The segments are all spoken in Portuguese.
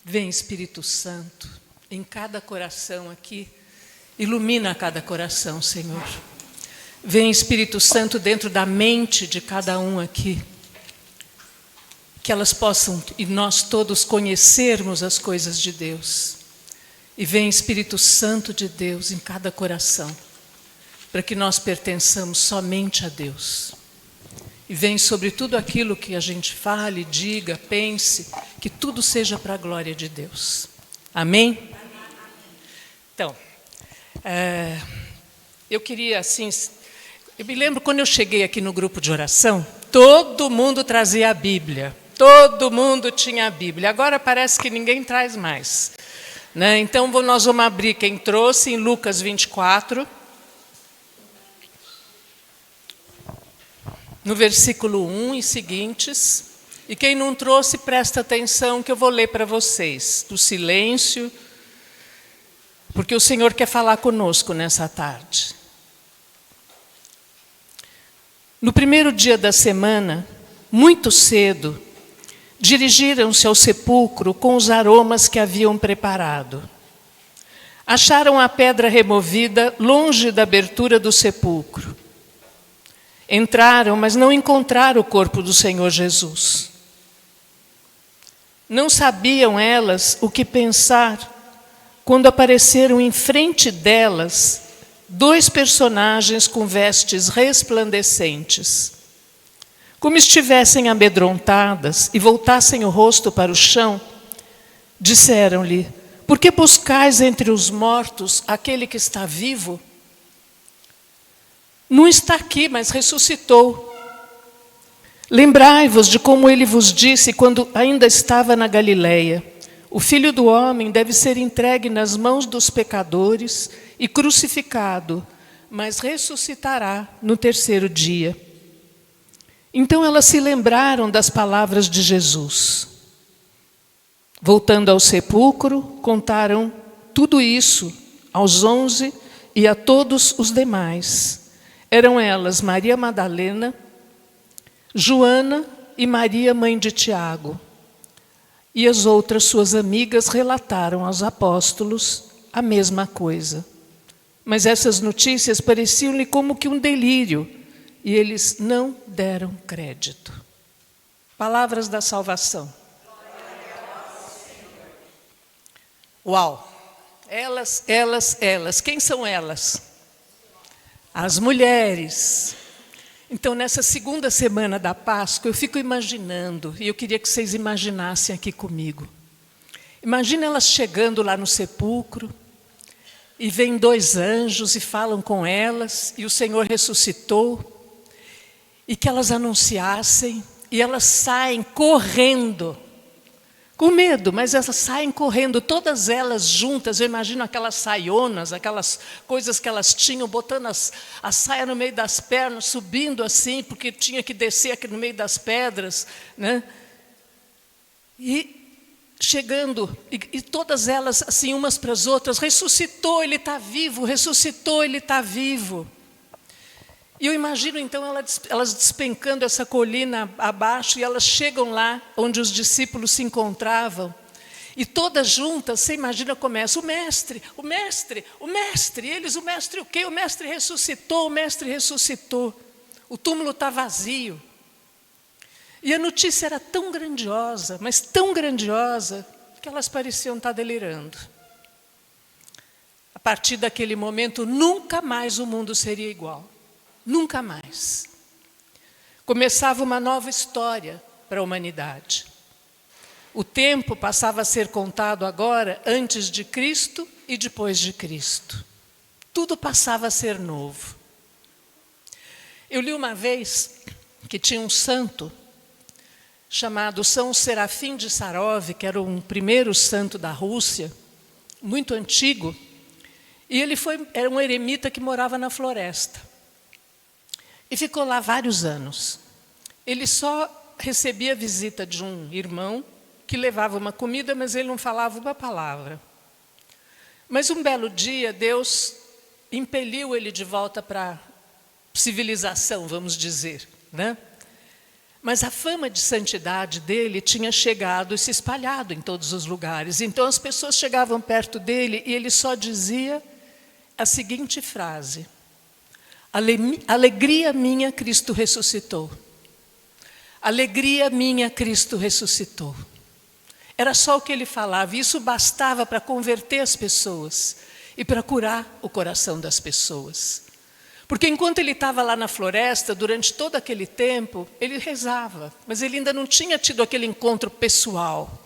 Vem Espírito Santo em cada coração aqui, ilumina cada coração, Senhor. Vem Espírito Santo dentro da mente de cada um aqui, que elas possam, e nós todos, conhecermos as coisas de Deus. E vem Espírito Santo de Deus em cada coração, para que nós pertençamos somente a Deus. E vem sobre tudo aquilo que a gente fale, diga, pense, que tudo seja para a glória de Deus. Amém? Então, eu queria assim... Eu me lembro quando eu cheguei aqui no grupo de oração, todo mundo trazia a Bíblia. Todo mundo tinha a Bíblia. Agora parece que ninguém traz mais, né? Então nós vamos abrir quem trouxe em Lucas 24... no versículo 1 e seguintes, e quem não trouxe, presta atenção que eu vou ler para vocês, do silêncio, porque o Senhor quer falar conosco nessa tarde. No primeiro dia da semana, muito cedo, dirigiram-se ao sepulcro com os aromas que haviam preparado. Acharam a pedra removida longe da abertura do sepulcro. Entraram, mas não encontraram o corpo do Senhor Jesus. Não sabiam elas o que pensar quando apareceram em frente delas 2 personagens com vestes resplandecentes. Como estivessem amedrontadas e voltassem o rosto para o chão, disseram-lhe: por que buscais entre os mortos aquele que está vivo? Não está aqui, mas ressuscitou. Lembrai-vos de como ele vos disse quando ainda estava na Galileia: o Filho do Homem deve ser entregue nas mãos dos pecadores e crucificado, mas ressuscitará no 3º dia. Então elas se lembraram das palavras de Jesus. Voltando ao sepulcro, contaram tudo isso aos 11 e a todos os demais. Eram elas Maria Madalena, Joana e Maria, mãe de Tiago. E as outras suas amigas relataram aos apóstolos a mesma coisa. Mas essas notícias pareciam-lhe como que um delírio, e eles não deram crédito. Palavras da salvação. Uau! Elas. Quem são elas? As mulheres. Então, nessa segunda semana da Páscoa, eu fico imaginando, e eu queria que vocês imaginassem aqui comigo. Imagina elas chegando lá no sepulcro, e vêm 2 anjos e falam com elas, e o Senhor ressuscitou, e que elas anunciassem, e elas saem correndo, com medo, mas elas saem correndo, todas elas juntas. Eu imagino aquelas saionas, aquelas coisas que elas tinham, botando a saia no meio das pernas, subindo assim, porque tinha que descer aqui no meio das pedras, né? E chegando, e todas elas, assim, umas para as outras: ressuscitou, ele está vivo, ressuscitou, ele está vivo. E eu imagino, então, elas despencando essa colina abaixo, e elas chegam lá onde os discípulos se encontravam. E todas juntas, você imagina, começa: o mestre, o mestre, o mestre. E eles: o mestre o quê? O mestre ressuscitou, o mestre ressuscitou. O túmulo está vazio. E a notícia era tão grandiosa, mas tão grandiosa, que elas pareciam estar delirando. A partir daquele momento, nunca mais o mundo seria igual. Nunca mais. Começava uma nova história para a humanidade. O tempo passava a ser contado agora antes de Cristo e depois de Cristo. Tudo passava a ser novo. Eu li uma vez que tinha um santo chamado São Serafim de Sarov, que era um primeiro santo da Rússia, muito antigo, e ele era um eremita que morava na floresta. E ficou lá vários anos. Ele só recebia a visita de um irmão que levava uma comida, mas ele não falava uma palavra. Mas um belo dia, Deus impeliu ele de volta para a civilização, vamos dizer, né? Mas a fama de santidade dele tinha chegado e se espalhado em todos os lugares. Então as pessoas chegavam perto dele e ele só dizia a seguinte frase: alegria minha, Cristo ressuscitou. Alegria minha, Cristo ressuscitou. Era só o que ele falava, e isso bastava para converter as pessoas e para curar o coração das pessoas. Porque enquanto ele estava lá na floresta, durante todo aquele tempo, ele rezava, mas ele ainda não tinha tido aquele encontro pessoal.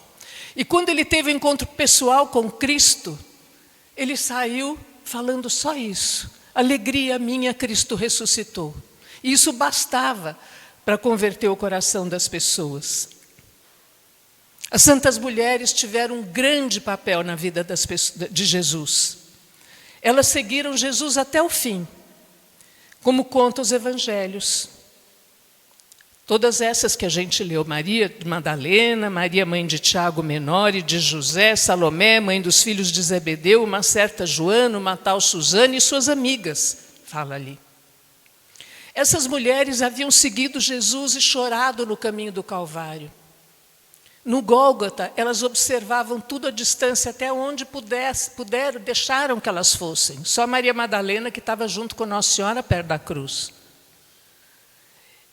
E quando ele teve o encontro pessoal com Cristo, ele saiu falando só isso: alegria minha, Cristo ressuscitou. E isso bastava para converter o coração das pessoas. As santas mulheres tiveram um grande papel na vida de Jesus. Elas seguiram Jesus até o fim, como contam os evangelhos. Todas essas que a gente leu: Maria Madalena, Maria mãe de Tiago menor e de José, Salomé, mãe dos filhos de Zebedeu, uma certa Joana, uma tal Susana e suas amigas, fala ali. Essas mulheres haviam seguido Jesus e chorado no caminho do Calvário. No Gólgota, elas observavam tudo à distância, até onde puderam, deixaram que elas fossem. Só Maria Madalena, que estava junto com Nossa Senhora, perto da cruz.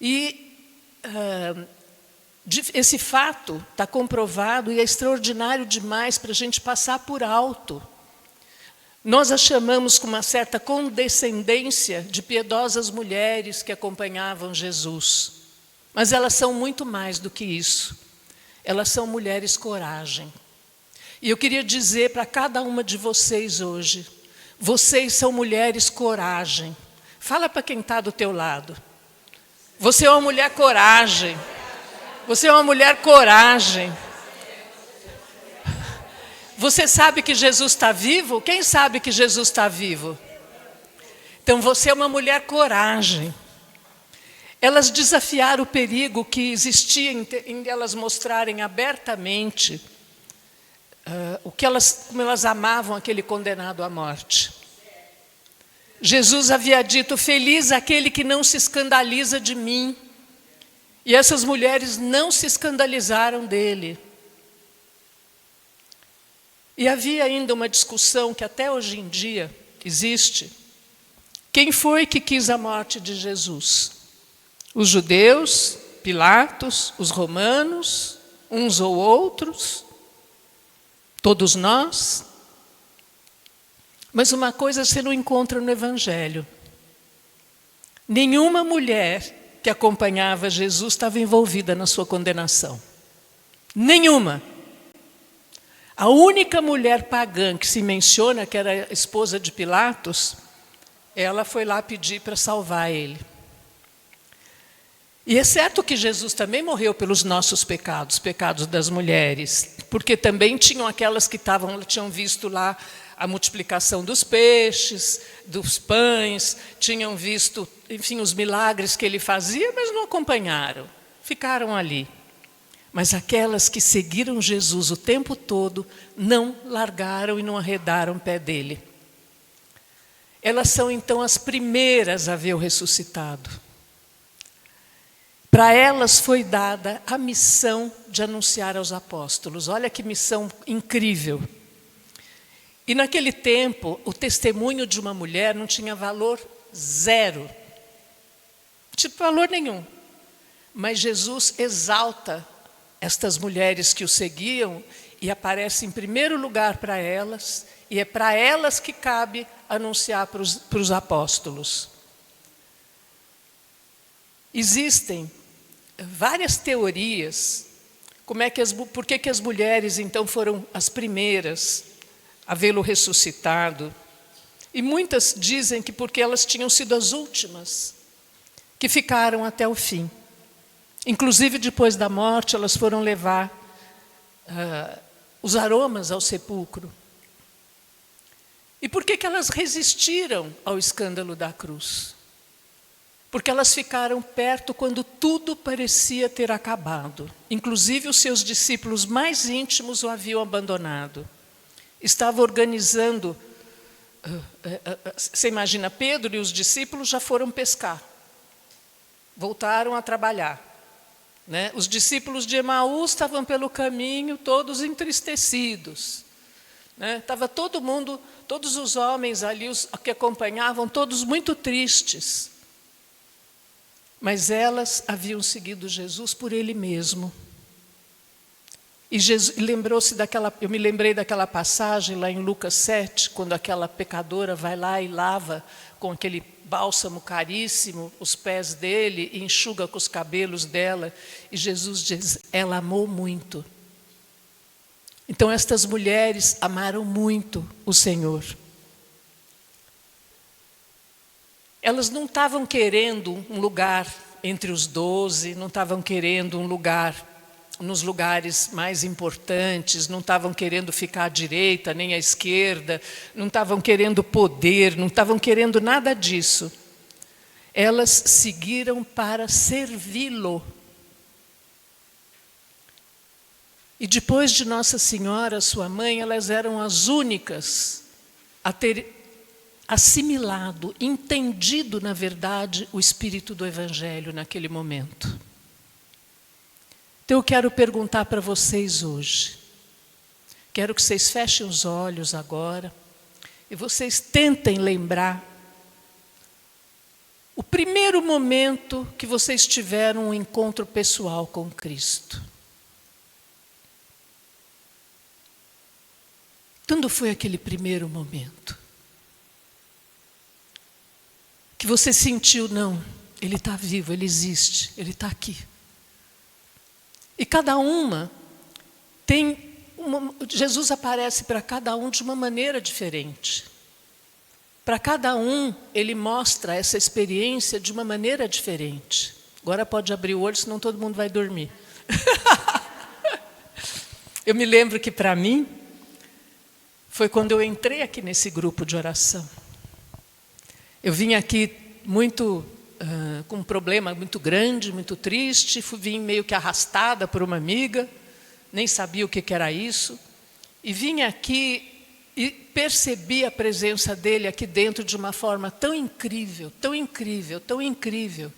E esse fato está comprovado e é extraordinário demais para a gente passar por alto. Nós a chamamos com uma certa condescendência de piedosas mulheres que acompanhavam Jesus. Mas elas são muito mais do que isso. Elas são mulheres coragem. E eu queria dizer para cada uma de vocês hoje: vocês são mulheres coragem. Fala para quem está do teu lado: você é uma mulher coragem. Você é uma mulher coragem. Você sabe que Jesus está vivo? Quem sabe que Jesus está vivo? Então você é uma mulher coragem. Elas desafiaram o perigo que existia em elas mostrarem abertamente como elas amavam aquele condenado à morte. Jesus havia dito: feliz aquele que não se escandaliza de mim. E essas mulheres não se escandalizaram dele. E havia ainda uma discussão que até hoje em dia existe: quem foi que quis a morte de Jesus? Os judeus, Pilatos, os romanos, uns ou outros, todos nós? Mas uma coisa você não encontra no Evangelho: nenhuma mulher que acompanhava Jesus estava envolvida na sua condenação. Nenhuma. A única mulher pagã que se menciona, que era a esposa de Pilatos, ela foi lá pedir para salvar ele. E é certo que Jesus também morreu pelos nossos pecados, pecados das mulheres, porque também tinham aquelas que tinham visto lá a multiplicação dos peixes, dos pães, tinham visto, enfim, os milagres que ele fazia, mas não acompanharam, ficaram ali. Mas aquelas que seguiram Jesus o tempo todo, não largaram e não arredaram o pé dele. Elas são então as primeiras a ver o ressuscitado. Para elas foi dada a missão de anunciar aos apóstolos. Olha que missão incrível. E naquele tempo, o testemunho de uma mulher não tinha valor zero. Não tinha valor nenhum. Mas Jesus exalta estas mulheres que o seguiam e aparece em primeiro lugar para elas, e é para elas que cabe anunciar para os apóstolos. Existem várias teorias, por que as mulheres então foram as primeiras a vê-lo ressuscitado. E muitas dizem que porque elas tinham sido as últimas que ficaram até o fim. Inclusive, depois da morte, elas foram levar os aromas ao sepulcro. E por que elas resistiram ao escândalo da cruz? porque elas ficaram perto quando tudo parecia ter acabado. Inclusive os seus discípulos mais íntimos o haviam abandonado. Estava organizando, você imagina, Pedro e os discípulos já foram pescar, voltaram a trabalhar. Né? Os discípulos de Emaús estavam pelo caminho, todos entristecidos. Né? Estava todo mundo, todos os homens ali os que acompanhavam, todos muito tristes. Mas elas haviam seguido Jesus por Ele mesmo. E lembrou-se daquela, eu me lembrei daquela passagem lá em Lucas 7, quando aquela pecadora vai lá e lava com aquele bálsamo caríssimo os pés dele e enxuga com os cabelos dela. E Jesus diz, ela amou muito. Então estas mulheres amaram muito o Senhor. Elas não estavam querendo um lugar entre os 12, não estavam querendo um lugar nos lugares mais importantes, não estavam querendo ficar à direita nem à esquerda, não estavam querendo poder, não estavam querendo nada disso. Elas seguiram para servi-lo. E depois de Nossa Senhora, sua mãe, elas eram as únicas a ter assimilado, entendido, na verdade, o espírito do Evangelho naquele momento. Então eu quero perguntar para vocês hoje, quero que vocês fechem os olhos agora e vocês tentem lembrar o primeiro momento que vocês tiveram um encontro pessoal com Cristo. Quando foi aquele primeiro momento? Que você sentiu, não, Ele está vivo, Ele existe, Ele está aqui. E cada uma tem, Jesus aparece para cada um de uma maneira diferente. Para cada um, Ele mostra essa experiência de uma maneira diferente. Agora pode abrir o olho, senão todo mundo vai dormir. Eu me lembro que para mim, foi quando eu entrei aqui nesse grupo de oração. Eu vim aqui muito com um problema muito grande, muito triste, vim meio que arrastada por uma amiga, nem sabia o que era isso, e vim aqui e percebi a presença dele aqui dentro de uma forma tão incrível, tão incrível, tão incrível,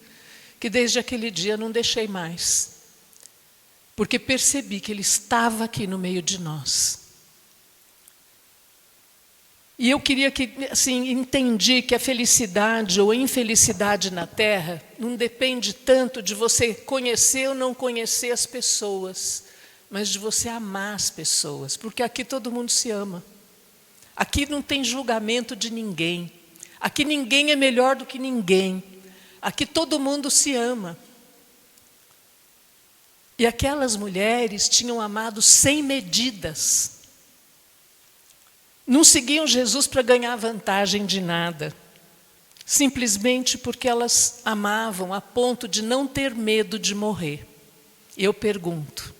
que desde aquele dia não deixei mais, porque percebi que ele estava aqui no meio de nós. E eu queria que, assim, entendi que a felicidade ou a infelicidade na Terra não depende tanto de você conhecer ou não conhecer as pessoas, mas de você amar as pessoas, porque aqui todo mundo se ama. Aqui não tem julgamento de ninguém. Aqui ninguém é melhor do que ninguém. Aqui todo mundo se ama. E aquelas mulheres tinham amado sem medidas. Não seguiam Jesus para ganhar vantagem de nada, simplesmente porque elas amavam a ponto de não ter medo de morrer. Eu pergunto,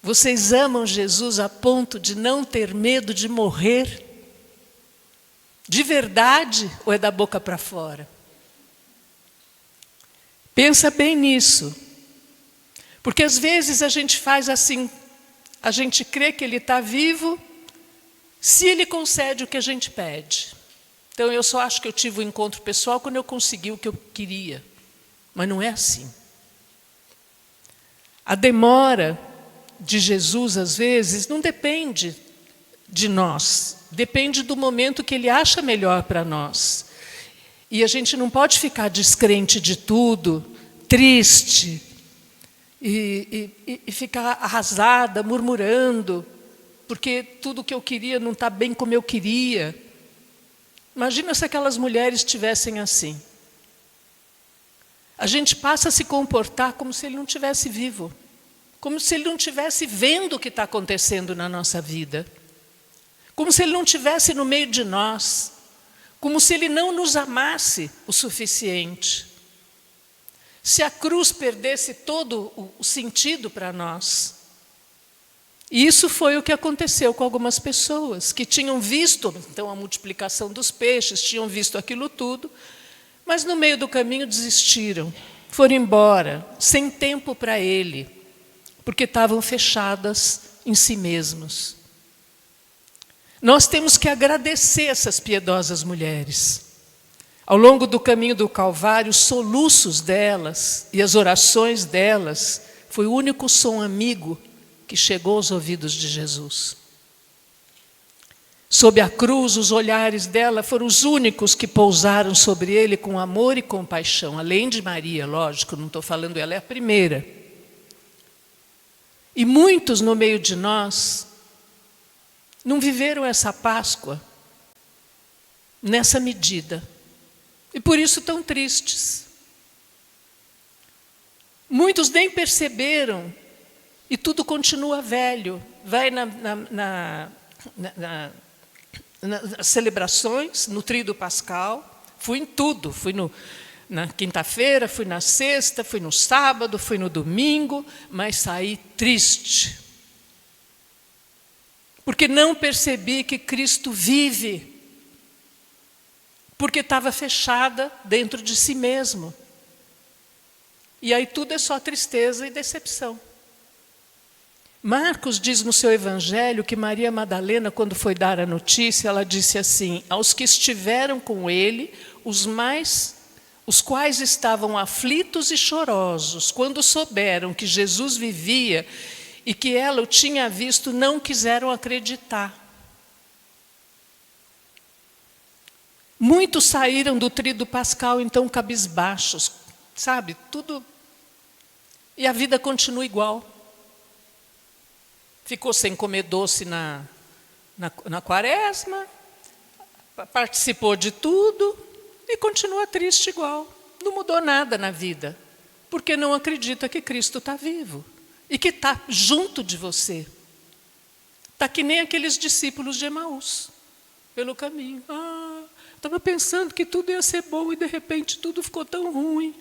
vocês amam Jesus a ponto de não ter medo de morrer? De verdade ou é da boca para fora? Pensa bem nisso, porque às vezes a gente faz assim, a gente crê que Ele está vivo, se Ele concede o que a gente pede. Então eu só acho que eu tive um encontro pessoal quando eu consegui o que eu queria. Mas não é assim. A demora de Jesus, às vezes, não depende de nós. Depende do momento que Ele acha melhor para nós. E a gente não pode ficar descrente de tudo, triste, e ficar arrasada, murmurando, porque tudo que eu queria não está bem como eu queria. Imagina se aquelas mulheres estivessem assim. A gente passa a se comportar como se Ele não estivesse vivo, como se Ele não estivesse vendo o que está acontecendo na nossa vida, como se Ele não estivesse no meio de nós, como se Ele não nos amasse o suficiente. Se a cruz perdesse todo o sentido para nós. E isso foi o que aconteceu com algumas pessoas que tinham visto então a multiplicação dos peixes, tinham visto aquilo tudo, Mas no meio do caminho desistiram, foram embora, sem tempo para ele, porque estavam fechadas em si mesmos. Nós temos que agradecer essas piedosas mulheres. Ao longo do caminho do Calvário, os soluços delas e as orações delas foi o único som amigo que chegou aos ouvidos de Jesus. Sob a cruz, os olhares dela foram os únicos que pousaram sobre ele com amor e compaixão, além de Maria, lógico, não estou falando, ela é a primeira. E muitos no meio de nós não viveram essa Páscoa nessa medida. E por isso estão tristes. Muitos nem perceberam e tudo continua velho. Vai nas celebrações, no tríduo pascal, fui em tudo. Fui na quinta-feira, fui na sexta, fui no sábado, fui no domingo, mas saí triste. Porque não percebi que Cristo vive. Porque estava fechada dentro de si mesmo. E aí tudo é só tristeza e decepção. Marcos diz no seu evangelho que Maria Madalena, quando foi dar a notícia, ela disse assim: aos que estiveram com ele, os quais estavam aflitos e chorosos, quando souberam que Jesus vivia e que ela o tinha visto, não quiseram acreditar. Muitos saíram do tríduo pascal, então, cabisbaixos, sabe, tudo. E a vida continua igual. Ficou sem comer doce na quaresma, participou de tudo e continua triste igual. Não mudou nada na vida, porque não acredita que Cristo está vivo e que está junto de você. Está que nem aqueles discípulos de Emaús, pelo caminho. Estava pensando que tudo ia ser bom e de repente tudo ficou tão ruim,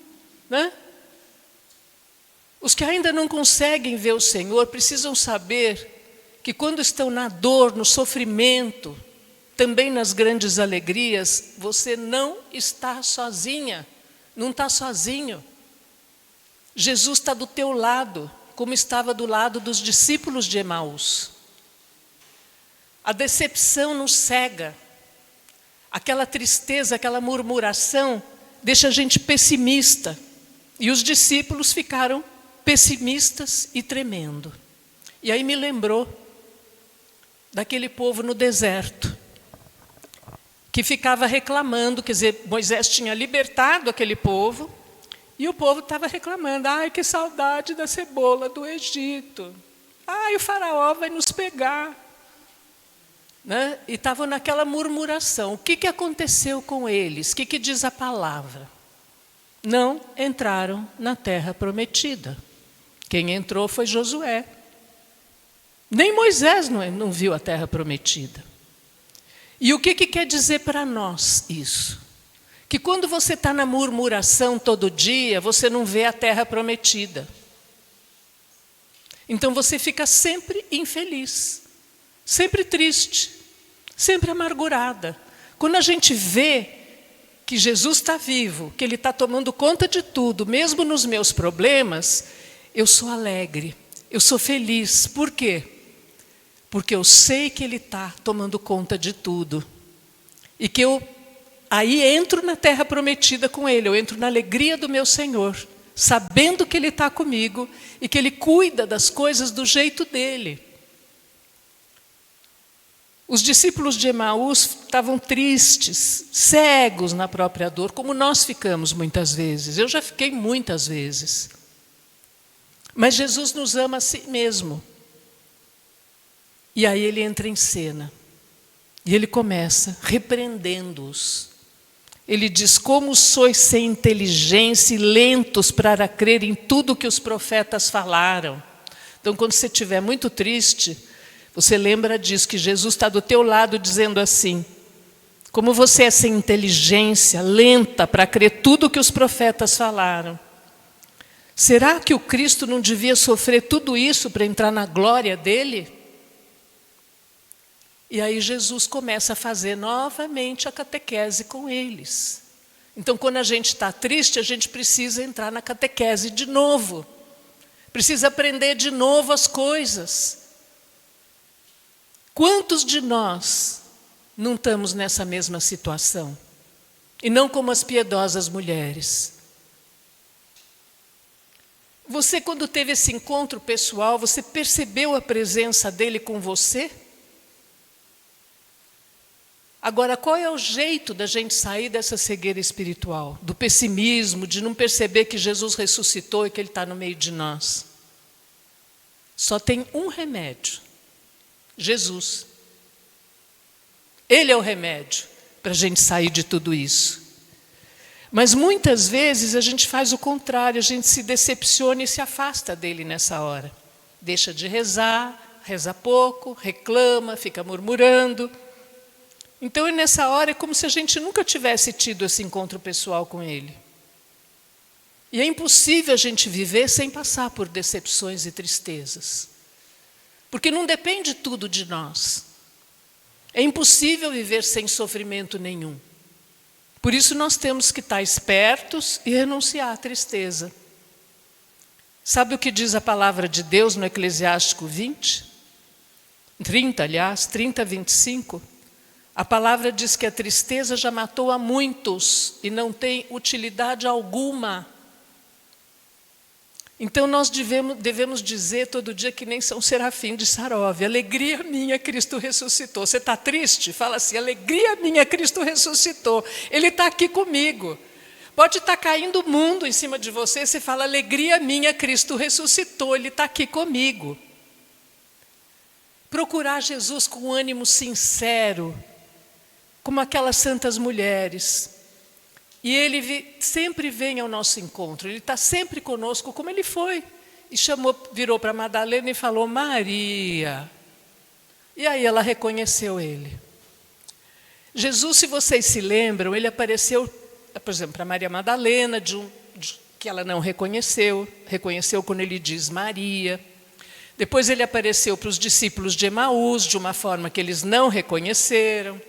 né? Os que ainda não conseguem ver o Senhor precisam saber que quando estão na dor, no sofrimento, também nas grandes alegrias, você não está sozinha, não está sozinho. Jesus está do teu lado, como estava do lado dos discípulos de Emaús. A decepção nos cega. Aquela tristeza, aquela murmuração deixa a gente pessimista. E os discípulos ficaram pessimistas e tremendo. E aí me lembrou daquele povo no deserto, que ficava reclamando, quer dizer, Moisés tinha libertado aquele povo, e o povo estava reclamando: ai, que saudade da cebola do Egito. Ai, o faraó vai nos pegar. Né? E estavam naquela murmuração. O que aconteceu com eles? O que diz a palavra? Não entraram na terra prometida. Quem entrou foi Josué. Nem Moisés não viu a terra prometida. E o que quer dizer para nós isso? Que quando você está na murmuração todo dia, você não vê a terra prometida. Então você fica sempre infeliz. Sempre triste, sempre amargurada. Quando a gente vê que Jesus está vivo, que Ele está tomando conta de tudo, mesmo nos meus problemas, eu sou alegre, eu sou feliz. Por quê? Porque eu sei que Ele está tomando conta de tudo. E que eu aí entro na terra prometida com Ele, eu entro na alegria do meu Senhor, sabendo que Ele está comigo e que Ele cuida das coisas do jeito dEle. Os discípulos de Emaús estavam tristes, cegos na própria dor, como nós ficamos muitas vezes. Eu já fiquei muitas vezes. Mas Jesus nos ama a si mesmo. E aí Ele entra em cena. E Ele começa repreendendo-os. Ele diz: como sois sem inteligência e lentos para crer em tudo que os profetas falaram. Então, quando você estiver muito triste, você lembra disso, que Jesus está do teu lado dizendo assim: como você é sem inteligência, lenta para crer tudo que os profetas falaram. Será que o Cristo não devia sofrer tudo isso para entrar na glória dele? E aí Jesus começa a fazer novamente a catequese com eles. Então, quando a gente está triste, a gente precisa entrar na catequese de novo. Precisa aprender de novo as coisas. Quantos de nós não estamos nessa mesma situação? E não como as piedosas mulheres. Você, quando teve esse encontro pessoal, você percebeu a presença dele com você? Agora, qual é o jeito da gente sair dessa cegueira espiritual? Do pessimismo, de não perceber que Jesus ressuscitou e que Ele está no meio de nós? Só tem um remédio: Jesus. Ele é o remédio para a gente sair de tudo isso. Mas muitas vezes a gente faz o contrário, a gente se decepciona e se afasta dele nessa hora. Deixa de rezar, reza pouco, reclama, fica murmurando. Então, nessa hora, é como se a gente nunca tivesse tido esse encontro pessoal com ele. E é impossível a gente viver sem passar por decepções e tristezas. Porque não depende tudo de nós. É impossível viver sem sofrimento nenhum. Por isso nós temos que estar espertos e renunciar à tristeza. Sabe o que diz a palavra de Deus no Eclesiástico 30, 25? A palavra diz que a tristeza já matou a muitos e não tem utilidade alguma. Então nós devemos dizer todo dia que nem São Serafim de Sarov: alegria minha, Cristo ressuscitou. Você está triste? Fala assim: alegria minha, Cristo ressuscitou. Ele está aqui comigo. Pode estar caindo o mundo em cima de você, você fala: alegria minha, Cristo ressuscitou. Ele está aqui comigo. Procurar Jesus com um ânimo sincero, como aquelas santas mulheres. E ele sempre vem ao nosso encontro, ele está sempre conosco, como ele foi. E virou para Madalena e falou: Maria. E aí ela reconheceu ele. Jesus, se vocês se lembram, ele apareceu, por exemplo, para Maria Madalena, que ela não reconheceu quando ele diz Maria. Depois ele apareceu para os discípulos de Emaús, de uma forma que eles não reconheceram.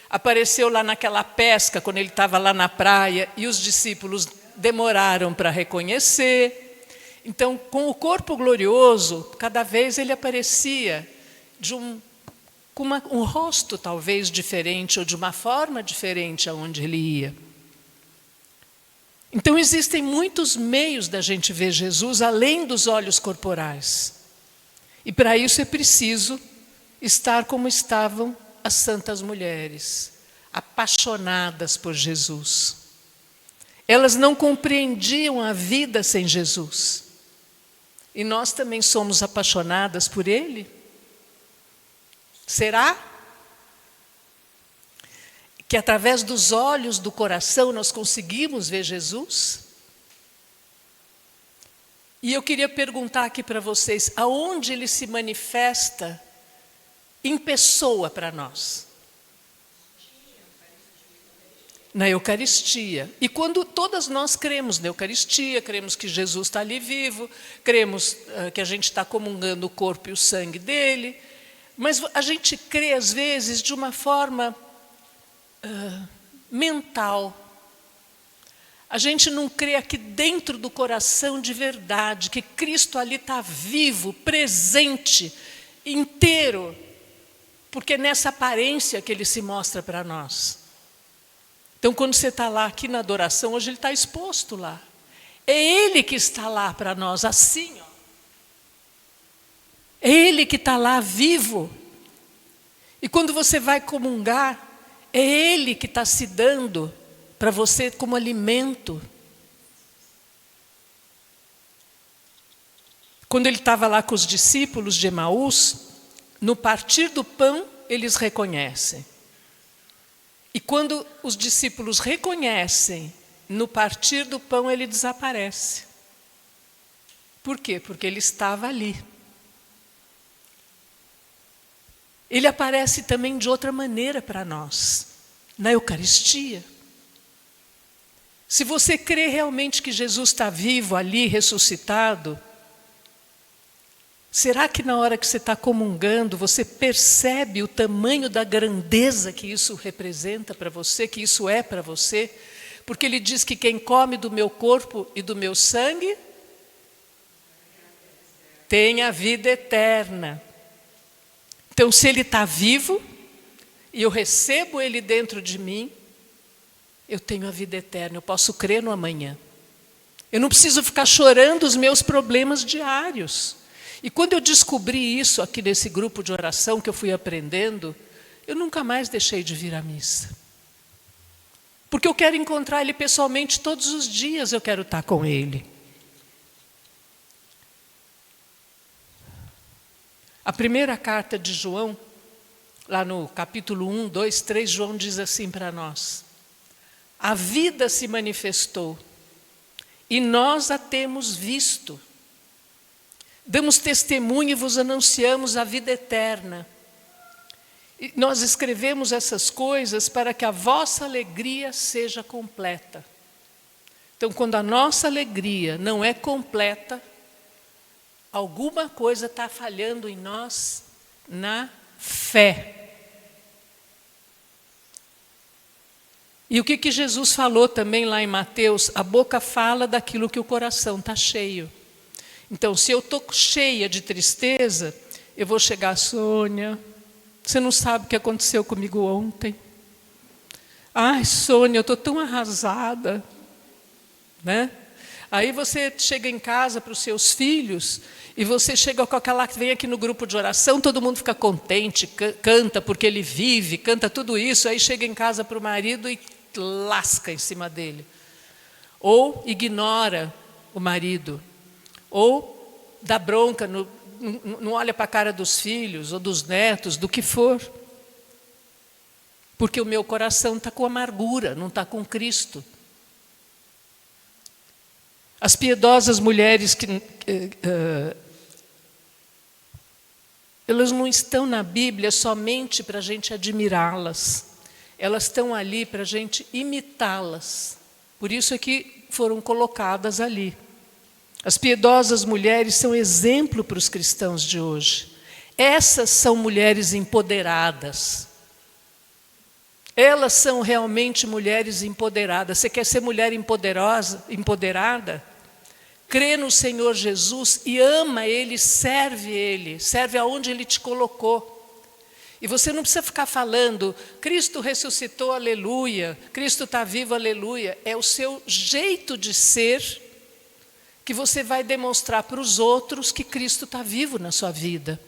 Apareceu lá naquela pesca, quando ele estava lá na praia, e os discípulos demoraram para reconhecer. Então, com o corpo glorioso, cada vez ele aparecia com um rosto talvez diferente, ou de uma forma diferente aonde ele ia. Então, existem muitos meios da gente ver Jesus, além dos olhos corporais. E para isso é preciso estar como estavam as santas mulheres, apaixonadas por Jesus. Elas não compreendiam a vida sem Jesus. E nós também somos apaixonadas por Ele? Será que através dos olhos do coração nós conseguimos ver Jesus? E eu queria perguntar aqui para vocês, aonde Ele se manifesta em pessoa para nós? Na Eucaristia. E quando todas nós cremos na Eucaristia, cremos que Jesus está ali vivo, cremos que a gente está comungando o corpo e o sangue dele, mas a gente crê às vezes de uma forma mental. A gente não crê aqui dentro do coração de verdade, que Cristo ali está vivo, presente, inteiro, porque é nessa aparência que Ele se mostra para nós. Então, quando você está lá aqui na adoração, hoje Ele está exposto lá. É Ele que está lá para nós, assim, ó. É Ele que está lá vivo. E quando você vai comungar, é Ele que está se dando para você como alimento. Quando Ele estava lá com os discípulos de Emaús, no partir do pão, eles reconhecem. E quando os discípulos reconhecem, no partir do pão, Ele desaparece. Por quê? Porque Ele estava ali. Ele aparece também de outra maneira para nós, na Eucaristia. Se você crê realmente que Jesus está vivo ali, ressuscitado, será que na hora que você está comungando, você percebe o tamanho da grandeza que isso representa para você, que isso é para você? Porque ele diz que quem come do meu corpo e do meu sangue tem a vida eterna. Então, se ele está vivo e eu recebo ele dentro de mim, eu tenho a vida eterna, eu posso crer no amanhã. Eu não preciso ficar chorando os meus problemas diários. E quando eu descobri isso aqui nesse grupo de oração que eu fui aprendendo, eu nunca mais deixei de vir à missa. Porque eu quero encontrar ele pessoalmente todos os dias, eu quero estar com ele. A primeira carta de João, lá no capítulo 1, 2, 3, João diz assim para nós: a vida se manifestou e nós a temos visto. Damos testemunho e vos anunciamos a vida eterna. E nós escrevemos essas coisas para que a vossa alegria seja completa. Então, quando a nossa alegria não é completa, alguma coisa está falhando em nós na fé. E o que Jesus falou também lá em Mateus? A boca fala daquilo que o coração está cheio. Então, se eu estou cheia de tristeza, eu vou chegar, Sônia, você não sabe o que aconteceu comigo ontem. Ai, Sônia, eu estou tão arrasada. Né? Aí você chega em casa para os seus filhos e você chega com aquela que vem aqui no grupo de oração, todo mundo fica contente, canta porque ele vive, canta tudo isso, aí chega em casa para o marido e lasca em cima dele. Ou ignora o marido, ou dá bronca, não olha para a cara dos filhos ou dos netos, do que for. Porque o meu coração está com amargura, não está com Cristo. As piedosas mulheres elas não estão na Bíblia somente para a gente admirá-las. Elas estão ali para a gente imitá-las. Por isso é que foram colocadas ali. As piedosas mulheres são exemplo para os cristãos de hoje. Essas são mulheres empoderadas. Elas são realmente mulheres empoderadas. Você quer ser mulher empoderada? Crê no Senhor Jesus e ama Ele, serve aonde Ele te colocou. E você não precisa ficar falando, Cristo ressuscitou, aleluia, Cristo está vivo, aleluia. É o seu jeito de ser que você vai demonstrar para os outros que Cristo está vivo na sua vida.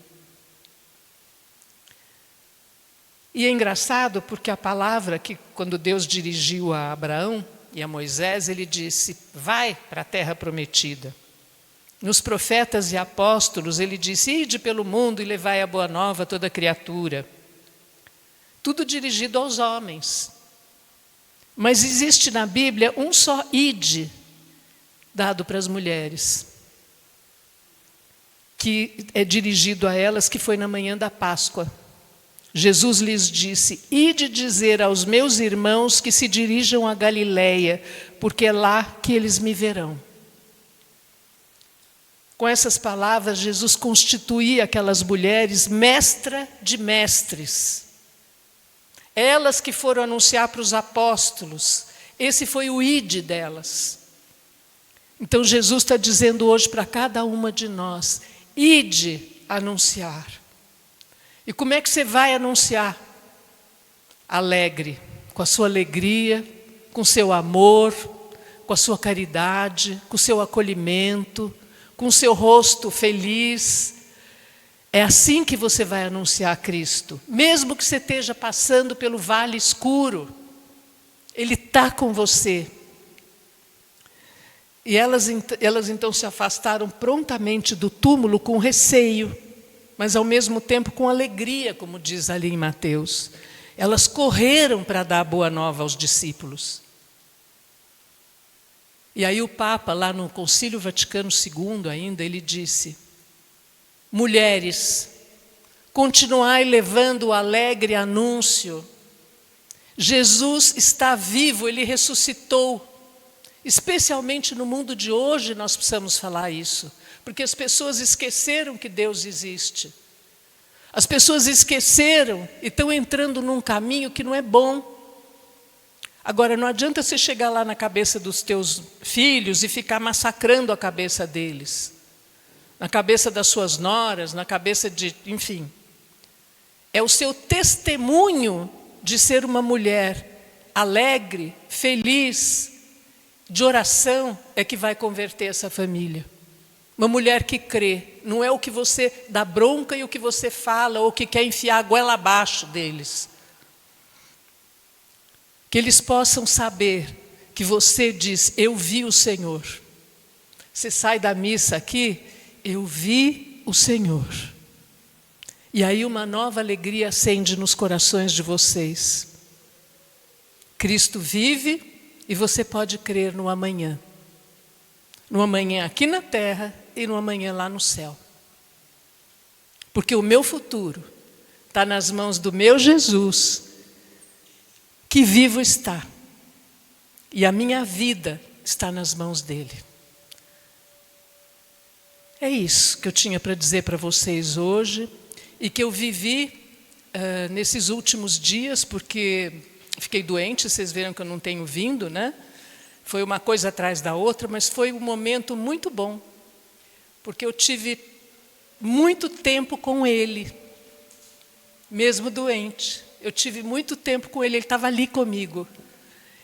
E é engraçado porque a palavra que quando Deus dirigiu a Abraão e a Moisés, ele disse, vai para a terra prometida. Nos profetas e apóstolos, ele disse, ide pelo mundo e levai a boa nova a toda criatura. Tudo dirigido aos homens. Mas existe na Bíblia um só ide dado para as mulheres, que é dirigido a elas, que foi na manhã da Páscoa. Jesus lhes disse, ide dizer aos meus irmãos que se dirijam a Galileia, porque é lá que eles me verão. Com essas palavras, Jesus constituía aquelas mulheres mestra de mestres. Elas que foram anunciar para os apóstolos, esse foi o ide delas. Então Jesus está dizendo hoje para cada uma de nós, ide anunciar. E como é que você vai anunciar? Alegre, com a sua alegria, com o seu amor, com a sua caridade, com o seu acolhimento, com o seu rosto feliz. É assim que você vai anunciar Cristo. Mesmo que você esteja passando pelo vale escuro, Ele está com você. E elas então se afastaram prontamente do túmulo com receio, mas ao mesmo tempo com alegria, como diz ali em Mateus. Elas correram para dar a boa nova aos discípulos. E aí o Papa, lá no Concílio Vaticano II ainda, ele disse, mulheres, continuai levando o alegre anúncio. Jesus está vivo, Ele ressuscitou. Especialmente no mundo de hoje nós precisamos falar isso. Porque as pessoas esqueceram que Deus existe. As pessoas esqueceram e estão entrando num caminho que não é bom. Agora, não adianta você chegar lá na cabeça dos teus filhos e ficar massacrando a cabeça deles, na cabeça das suas noras, na cabeça de... enfim. É o seu testemunho de ser uma mulher alegre, feliz, de oração, é que vai converter essa família. Uma mulher que crê, não é o que você dá bronca e o que você fala, ou que quer enfiar a goela abaixo deles. Que eles possam saber que você diz, eu vi o Senhor. Você sai da missa aqui, eu vi o Senhor. E aí uma nova alegria acende nos corações de vocês. Cristo vive e você pode crer no amanhã. No amanhã aqui na terra e no amanhã lá no céu. Porque o meu futuro está nas mãos do meu Jesus, que vivo está. E a minha vida está nas mãos dele. É isso que eu tinha para dizer para vocês hoje. E que eu vivi nesses últimos dias, porque fiquei doente, vocês viram que eu não tenho vindo, né? Foi uma coisa atrás da outra, mas foi um momento muito bom. Porque eu tive muito tempo com ele, mesmo doente. Eu tive muito tempo com ele, ele estava ali comigo.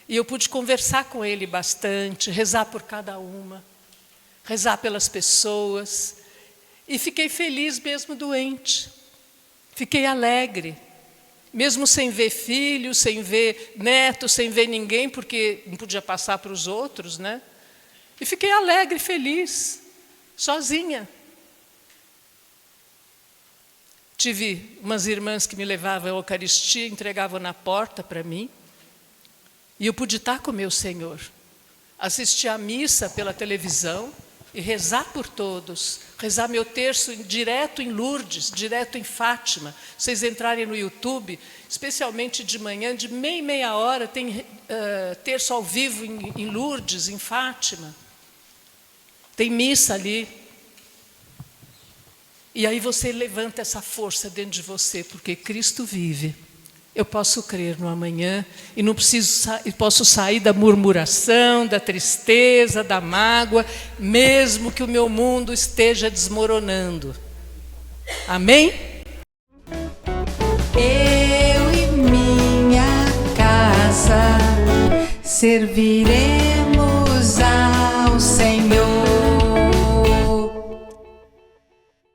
E eu pude conversar com ele bastante, rezar por cada uma, rezar pelas pessoas. E fiquei feliz mesmo doente. Fiquei alegre, mesmo sem ver filhos, sem ver netos, sem ver ninguém, porque não podia passar para os outros, né? E fiquei alegre, feliz, sozinha. Tive umas irmãs que me levavam à Eucaristia, entregavam na porta para mim. E eu pude estar com o meu Senhor, assistir à missa pela televisão e rezar por todos, rezar meu terço direto em Lourdes, direto em Fátima. Vocês entrarem no YouTube, especialmente de manhã, de meia e meia hora, tem terço ao vivo em Lourdes, em Fátima. Tem missa ali. E aí você levanta essa força dentro de você, porque Cristo vive. Eu posso crer no amanhã e não preciso posso sair da murmuração, da tristeza, da mágoa, mesmo que o meu mundo esteja desmoronando. Amém? Eu e minha casa servirei